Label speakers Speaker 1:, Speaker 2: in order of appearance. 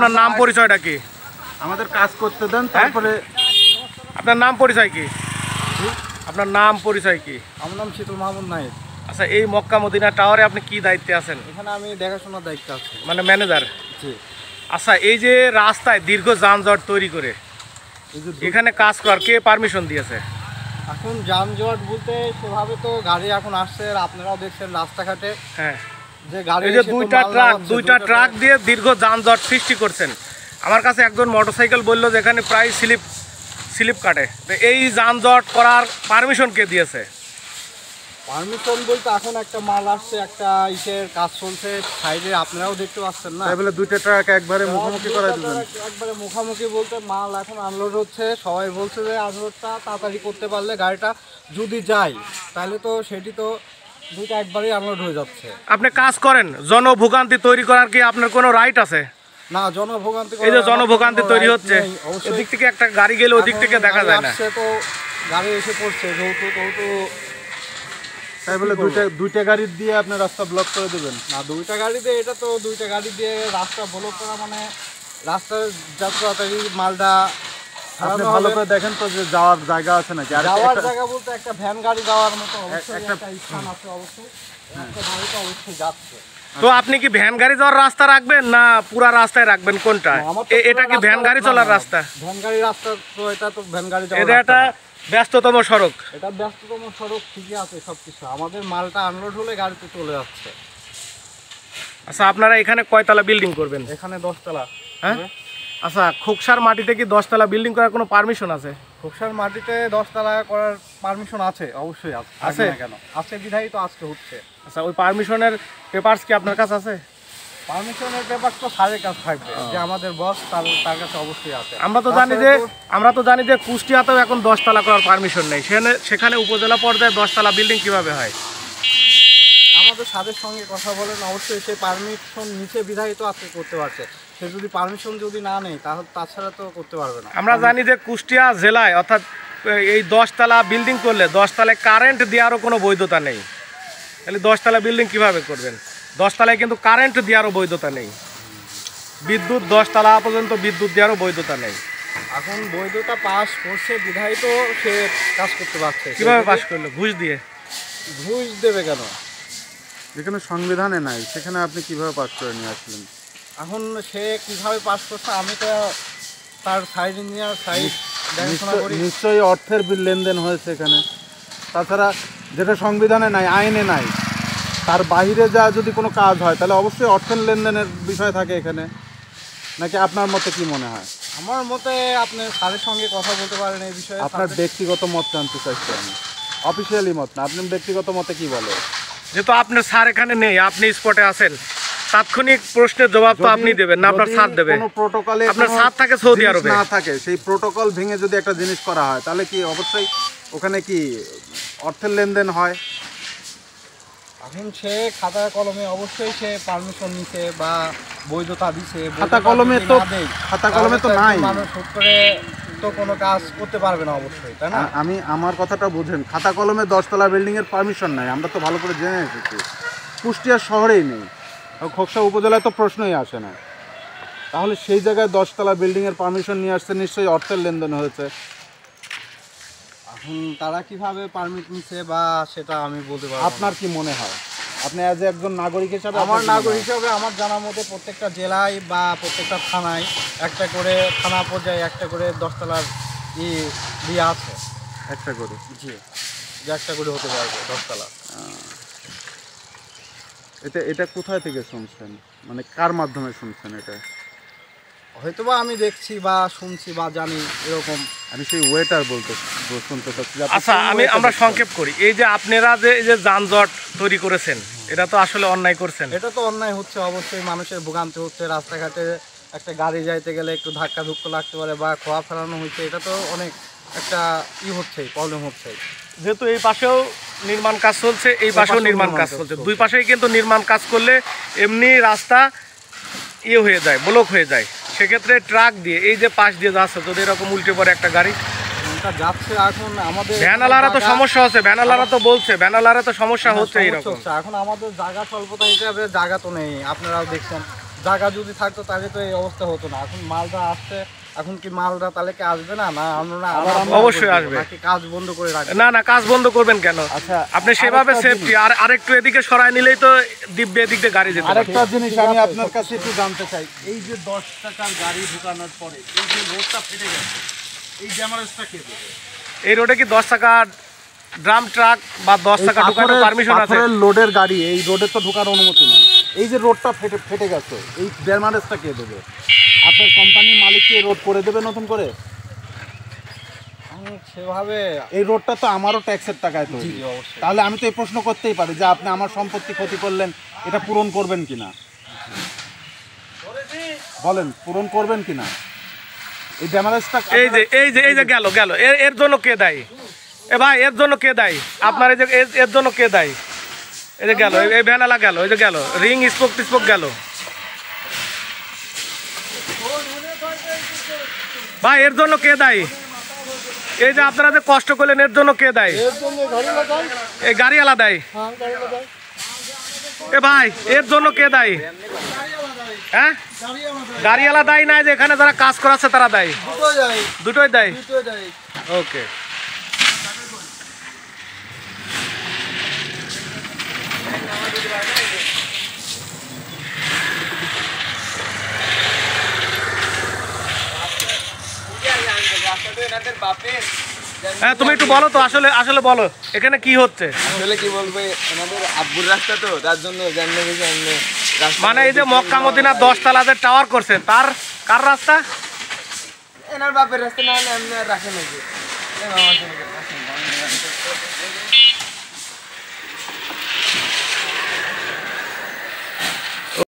Speaker 1: আপনার নাম পরিচয়টা কি?
Speaker 2: আমাদের কাজ করতে দেন, তারপরে
Speaker 1: আপনার নাম পরিচয় কি? আপনার নাম পরিচয় কি?
Speaker 2: আমার নাম শীতল মাহমুদ নাইক।
Speaker 1: আচ্ছা, এই মক্কা মদিনা টাওয়ারে আপনি কি দায়িত্বে আছেন?
Speaker 2: এখানে আমি দেখাশোনার দায়িত্ব আছি,
Speaker 1: মানে ম্যানেজার।
Speaker 2: জি।
Speaker 1: আচ্ছা, এই যে রাস্তায় দীর্ঘ যানজট তৈরি করে এখানে কাজ করার কে পারমিশন দিয়েছে?
Speaker 2: এখন যানজট বলতে সেভাবে তো গাড়ি এখন আসছে, আপনারাও দেখছেন রাস্তাঘাটে।
Speaker 1: হ্যাঁ,
Speaker 2: যে গাড়ি
Speaker 1: এই যে দুইটা ট্রাক দিয়ে দীর্ঘ যানজট সৃষ্টি করছেন। আমার কাছে একজন মোটরসাইকেল বললো যে এখানে প্রায় স্লিপ কাটে। তো এই যানজট করার পারমিশন কে দিয়েছে?
Speaker 2: পারমিশন বলতে এখন একটা মাল আসছে, একটা ইসের কাজ চলছে সাইডে, আপনারাও দেখতে পাচ্ছেন না?
Speaker 3: বলে দুইটা ট্রাক একবারে মুখোমুখি করা দিবেন?
Speaker 2: একবারে মুখোমুখি বলতে মাল এখন আনলোড হচ্ছে, সবাই বলছে যে আনলোডটা তাড়াতাড়ি করতে পারলে গাড়িটা যদি যায় তাহলে তো সেটি তো দুইটা একবারেই আনলোড হয়ে যাচ্ছে।
Speaker 1: আপনি কাজ করেন, জনভোগান্তি তৈরি করার কি আপনার কোনো রাইট আছে?
Speaker 2: না, জনভোগান্তি,
Speaker 1: এই যে জনভোগান্তি তৈরি হচ্ছে, এদিক থেকে একটা গাড়ি গেলে ওদিক থেকে দেখা যায় না।
Speaker 2: তো গাড়ি এসে পড়ছে যেহেতু
Speaker 3: তাই বলে দুইটা গাড়ি দিয়ে আপনি রাস্তা ব্লক করে দেবেন?
Speaker 2: না, দুইটা গাড়ি দিয়ে, এটা তো দুইটা গাড়ি দিয়ে রাস্তা ব্লক করা মানে রাস্তার যত তাড়াতাড়ি মালটা
Speaker 3: আপনি ভালো করে দেখেন তো যে যাওয়ার জায়গা আছে নাকি? আর
Speaker 2: যাওয়ার জায়গা বলতে একটা ভ্যান গাড়ি যাওয়ার মতো অবশ্যই একটা স্থান আছে, অবশ্যই একটা গাড়ি তো অবশ্যই যাচ্ছে।
Speaker 1: তো আপনি কি ভ্যান গাড়ি যাওয়ার রাস্তা রাখবেন না পুরা রাস্তায় রাখবেন, কোনটা? এটা কি ভ্যান গাড়ি চলার রাস্তা?
Speaker 2: ভ্যান গাড়ি রাস্তা তো, এটা তো ভ্যান গাড়ি যাওয়ার
Speaker 1: এটা একটা ব্যস্ততম সড়ক।
Speaker 2: এটা ব্যস্ততম সড়ক, ঠিকই আছে সবকিছু। আমাদের মালটা আনলোড হলে গাড়িতে চলে যাচ্ছে।
Speaker 1: আচ্ছা, আপনারা এখানে কয়তলা বিল্ডিং করবেন?
Speaker 2: এখানে 10 তলা।
Speaker 1: হ্যাঁ, আচ্ছা, খোকসার মাটিতে কি 10 তলা বিল্ডিং করার কোনো পারমিশন আছে?
Speaker 2: খোকসার মাটিতে 10 তলা করার পারমিশন আছে, অবশ্যই আছে।
Speaker 1: আছে
Speaker 2: কেন? আছে বিধায়ী তো আজকে হচ্ছে।
Speaker 1: আচ্ছা, ওই পারমিশনের পেপারস কি আপনার কাছে আছে?
Speaker 2: পারমিশনের পেপার তো স্যারের কাছে থাকবে, যে আমাদের বস তার কাছে অবশ্যই আছে।
Speaker 1: আমরা তো জানি যে কুষ্টিয়াতেও এখন 10 তলা করার পারমিশন নেই। সেখানে উপজেলা পর্যায়ে 10 তলা বিল্ডিং কিভাবে হয়?
Speaker 2: আমাদের স্যারের সঙ্গে কথা বলেন, অবশ্যই সে পারমিশন নিচে বিধায়ী তো আজকে করতে পারছে। সে যদি পারমিশন যদি না নেয় তাহলে তাছাড়া তো করতে পারবে না।
Speaker 1: আমরা জানি যে কুষ্টিয়া জেলায় অর্থাৎ এই 10 তলা বিল্ডিং করলে 10 তলায় কারেন্ট দেওয়ারও কোনো বৈধতা নেই। তাহলে 10 তলা বিল্ডিং কিভাবে করবেন? 10 তলায় কিন্তু কারেন্ট দেওয়ারও বৈধতা নেই, বিদ্যুৎ 10 তলা পর্যন্ত বিদ্যুৎ দেওয়ারও বৈধতা নেই।
Speaker 2: এখন বৈধতা পাস করছে বিধায়ী তো সে কাজ করতে পারছে।
Speaker 1: কিভাবে পাস করলো? ঘুষ দিয়ে?
Speaker 2: ঘুষ দেবে কেন?
Speaker 3: যেখানে সংবিধানে নাই সেখানে আপনি কিভাবে পাস করে নিয়ে আসলেন?
Speaker 2: এখন সে কিভাবে পাস করছে, আমি তো তার সাইড ইঞ্জিনিয়ার, সাইড দেখাশোনা করি।
Speaker 3: নিশ্চয়ই অর্থের লেনদেন হয়েছে এখানে। তাছাড়া যেটা সংবিধানে নাই, আইনে নাই, তার বাইরে যা যদি কোনো কাজ হয় তাহলে অবশ্যই অর্থের লেনদেনের বিষয় থাকে এখানে, নাকি আপনার মতে কি মনে হয়?
Speaker 2: আমার মতে আপনি স্যারের সঙ্গে কথা বলতে পারেন এই বিষয়ে।
Speaker 3: আপনার ব্যক্তিগত মত জানতে চাইছি আমি, অফিসিয়ালি মত না, আপনার ব্যক্তিগত মতে কি বলে?
Speaker 1: যেহেতু আপনার স্যার এখানে নেই, আপনি স্পটে আছেন, তাৎক্ষণিক প্রশ্নের জবাব তো আপনি দেবেন না, আপনার স্যার দেবে।
Speaker 3: কোনো প্রোটোকলে
Speaker 1: আপনার স্যার থাকে সৌদি আরবে,
Speaker 3: না থাকে, সেই প্রোটোকল ভেঙে যদি একটা জিনিস করা হয় তাহলে কি অবশ্যই ওখানে কি অর্থের লেনদেন হয়?
Speaker 2: এখন সে খাতা কলমে অবশ্যই সে পারমিশন নিছে বা বৈধতা দিছে।
Speaker 3: খাতা কলমে তো নাই।
Speaker 2: মানুষ হুট করে তো কোনো কাজ করতে পারবে না অবশ্যই, তাই না?
Speaker 3: আমি আমার কথাটা বুঝেন, খাতা কলমে 10 তলা বিল্ডিংয়ের পারমিশন নাই, আমরা তো ভালো করে জেনে এসেছি। কুষ্টিয়া শহরেই নেই, খোকসা উপজেলায় তো প্রশ্নই আসে না। তাহলে সেই জায়গায় 10 তলা বিল্ডিংয়ের পারমিশন নিয়ে আসছে, নিশ্চয়ই অর্থের লেনদেন হয়েছে।
Speaker 2: এখন তারা কিভাবে পারমিট নিছে বা সেটা আমি বলতে পারবো।
Speaker 3: আপনার কি মনে হয়, আপনি অ্যাজ একজন নাগরিক হিসাবে?
Speaker 2: আমার নাগরিক হিসাবে আমার জানার মধ্যে প্রত্যেকটা জেলায় বা প্রত্যেকটা থানায় একটা করে, থানা পর্যায়ে একটা করে 10 তলার দিয়ে আছে।
Speaker 3: একটা করে?
Speaker 2: জি, যে একটা করে হতে পারবে 10 তলা।
Speaker 3: এটা কোথায় থেকে শুনছেন, মানে কার মাধ্যমে শুনছেন এটা?
Speaker 2: হয়তোবা আমি দেখছি বা শুনছি বা জানি এরকম।
Speaker 3: আমি সেই ওয়েটার শুনতে চাচ্ছি।
Speaker 1: আচ্ছা, আমরা সংক্ষেপ করি। এই যে আপনারা যে এই যে যানজট তৈরি করেছেন, এটা তো আসলে অন্যায় করছেন।
Speaker 2: এটা তো অন্যায় হচ্ছে, অবশ্যই মানুষের ভোগান্তি হচ্ছে। রাস্তাঘাটে একটা গাড়ি যাইতে গেলে একটু ধাক্কা ধুক্কা লাগতে পারে বা খোয়া ফেলানো হচ্ছে, এটা তো অনেক একটা হচ্ছে, প্রবলেম হচ্ছে।
Speaker 1: যেহেতু এই পাশেও নির্মাণ কাজ চলছে, এই পাশেও নির্মাণ কাজ চলছে, দুই পাশেই কিন্তু নির্মাণ কাজ করলে এমনি রাস্তা হয়ে যায়, ব্লক হয়ে যায়। সেক্ষেত্রে ট্রাক দিয়ে এই যে পাশ দিয়ে যাচ্ছে, যদি এরকম উল্টে পড়ে একটা গাড়ি
Speaker 2: যাচ্ছে, এখন আমাদের
Speaker 1: ভ্যানালারা তো সমস্যা হচ্ছে, ভ্যানালারা তো বলছে ভ্যানালারা তো সমস্যা হচ্ছে এরকম।
Speaker 2: এখন আমাদের জায়গা স্বল্পতা হিসাবে জায়গা তো নেই, আপনারাও দেখছেন জায়গা যদি থাকতো তাহলে তো এই অবস্থা হতো না। এখন মালটা আসছে, এখন কি মালটা তাহলে কি আসবে না? না আমরা
Speaker 1: অবশ্যই আসবে।
Speaker 2: নাকি কাজ বন্ধ করে রাখবে?
Speaker 1: না না, কাজ বন্ধ করবেন কেন?
Speaker 3: আচ্ছা,
Speaker 1: আপনি সেভাবে
Speaker 3: আরেকটা
Speaker 1: সেফটি আর একটু এদিকে সরায় নিলেই তো দিব্যে এদিক দিয়ে গাড়ি যেতে পারে।
Speaker 3: আরেকটা জিনিস আমি আপনার কাছে একটু জানতে চাই, এই যে 10 টাকার গাড়ি ঢুকানোর পরে এই যে রোডটা ফেটে গেছে, এই ড্যামেজটা কে দেবে?
Speaker 1: এই রোডে কি 10 টাকা ড্রাম ট্রাক বা 10 টাকা ঢোকানোর পারমিশন আছে?
Speaker 3: পাথরের লোডের গাড়ি এই রোডে তো ঢোকার অনুমতি নেই। এই যে রোডটা ফেটে গেছে, এই ড্যামেজটা কে দেবে? আপনার কোম্পানির মালিক কি এই রোড করে দেবে নতুন করে?
Speaker 2: সেভাবে
Speaker 3: এই রোডটা তো আমারও ট্যাক্সের টাকায় তৈরি।
Speaker 2: জি, অবশ্যই।
Speaker 3: তাহলে আমি তো এই প্রশ্ন করতেই পারি যে আপনি আমার সম্পত্তি ক্ষতি করলেন, এটা পূরণ করবেন কিনা? বলেন, পূরণ করবেন কিনা এই ড্যামেজটা?
Speaker 1: এই যে গেল এর জন্য কে দায়ী? এ ভাই, এর জন্য কে দায়ী? আপনার এই যে এর জন্য কে দায়ী? এই যে গেল, এই ভ্যানালা গেল, এই যে গেল, রিং স্পোক গেল। ভাই, এর জন্য কে দায়ী? এই যে আপনারা যে কষ্ট করলেন, এর জন্য কে দায়ী? এই গাড়িওয়ালা দায়ী। এ ভাই, এর জন্য কে দায়ী? হ্যাঁ, গাড়িওয়ালা দায়ী নাই, যে এখানে যারা কাজ করাচ্ছে তারা দায়ী? দুটোই দায়ী। ওকে। হ্যাঁ, তুমি একটু বলো তো, আসলে বলো এখানে কি হচ্ছে।
Speaker 4: আসলে কি বলবো, আমাদের আব্বুর রাস্তা তো, তার জন্য জানলে গেছি
Speaker 1: মানে এই যে মক্কা মদিনা 10 তলা যে টাওয়ার করছে, তার কার রাস্তা?
Speaker 4: এনার বাপের রাস্তা, না হলে এমনি আর রাখে নাকি।